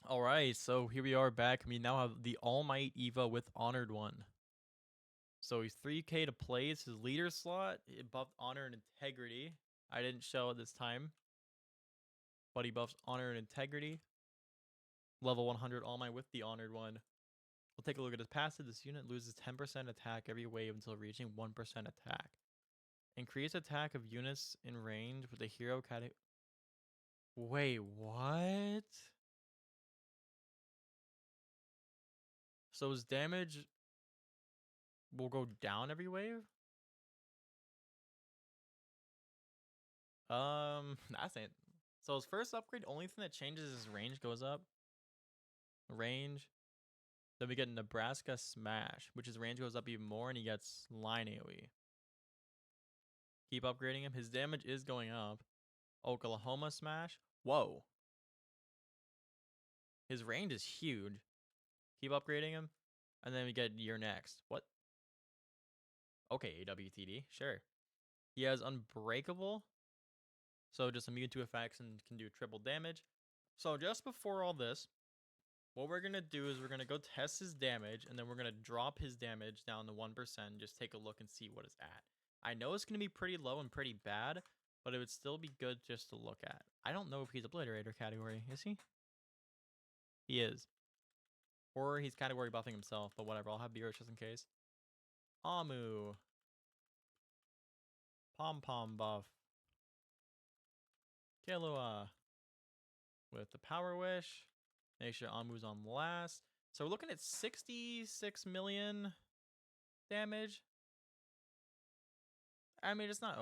Alright, so here we are back. We now have the All Might Eva with Honored 1. So he's 3k to play. It's his leader slot. It buffed Honor and Integrity. I didn't show it this time. But he buffs Honor and Integrity. Level 100 All Might with the Honored 1. We'll take a look at his passive. This unit loses 10% attack every wave until reaching 1% attack. Increase attack of units in range with the hero category. Wait, what? So his damage will go down every wave? That's it. So his first upgrade, only thing that changes is range goes up. Range. Then we get Nebraska Smash, which his range goes up even more, and he gets line AoE. Keep upgrading him. His damage is going up. Oklahoma Smash. Whoa. His range is huge. Keep upgrading him. And then we get You're Next. What? Okay, AWTD. Sure. He has Unbreakable. So just immune to effects and can do triple damage. So just before all this, what we're going to do is we're going to go test his damage, and then we're going to drop his damage down to 1%, just take a look and see what it's at. I know it's going to be pretty low and pretty bad, but it would still be good just to look at. I don't know if he's Obliterator category, is he? He is. Or he's category buffing himself, but whatever, I'll have Beerus just in case. Amu. Pom-Pom buff. Killua. With the Power Wish. Make sure Amu's on last. So we're looking at 66 million damage. I mean, it's not.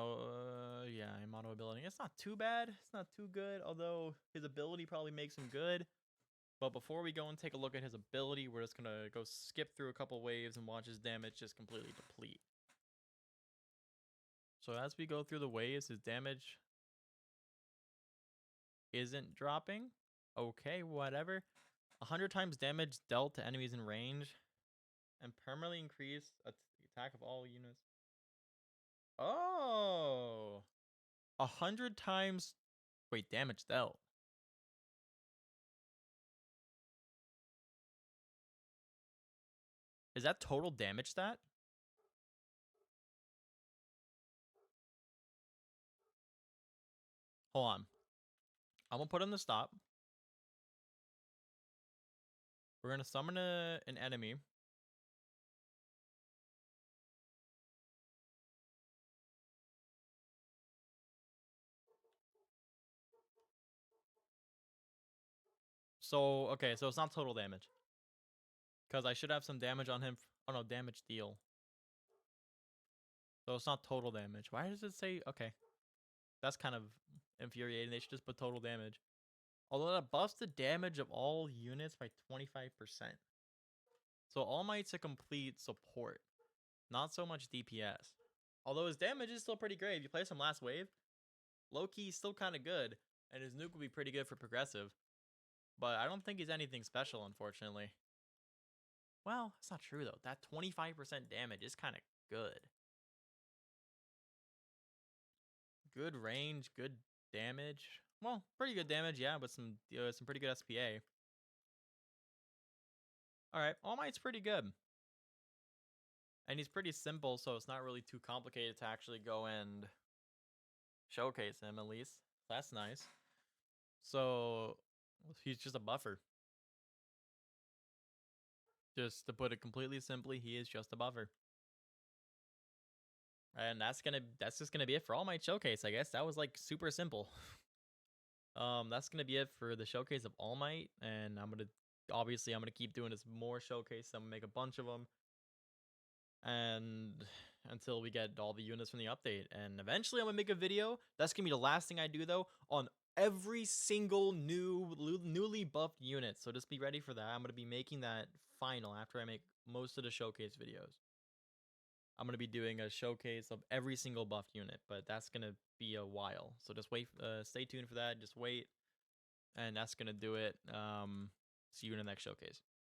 Yeah, mono ability. It's not too bad. It's not too good. Although his ability probably makes him good. But before we go and take a look at his ability, we're just gonna go skip through a couple waves and watch his damage just completely deplete. So as we go through the waves, his damage isn't dropping. Okay, whatever. 100 times damage dealt to enemies in range, and permanently increase attack of all units. Oh, 100 times. Wait, damage dealt. Is that total damage stat? Hold on. I'm gonna put him to stop. We're gonna summon an enemy. So, okay, so it's not total damage. Because I should have some damage on him. Oh no, damage deal. So it's not total damage. Why does it say, okay. That's kind of infuriating. They should just put total damage. Although that buffs the damage of all units by 25%. So All Might's a complete support. Not so much DPS. Although his damage is still pretty great. If you play some last wave, low-key still kind of good. And his nuke would be pretty good for progressive. But I don't think he's anything special, unfortunately. Well, that's not true, though. That 25% damage is kind of good. Good range, good damage. Well, pretty good damage, yeah, but some pretty good SPA. Alright, All Might's pretty good. And he's pretty simple, so it's not really too complicated to actually go and showcase him, at least. That's nice. So, he's just a buffer. Just to put it completely simply, he is just a buffer. And that's just gonna be it for All Might Showcase, I guess. That was like super simple. That's gonna be it for the showcase of All Might, and I'm gonna keep doing this more showcase. I'm gonna make a bunch of them, and until we get all the units from the update, and eventually I'm gonna make a video. That's gonna be the last thing I do though, on every single newly buffed unit. So just be ready for that. I'm gonna be making that final after I make most of the showcase videos. I'm gonna be doing a showcase of every single buff unit, but that's gonna be a while. So just wait, stay tuned for that. Just wait, and that's gonna do it. See you in the next showcase.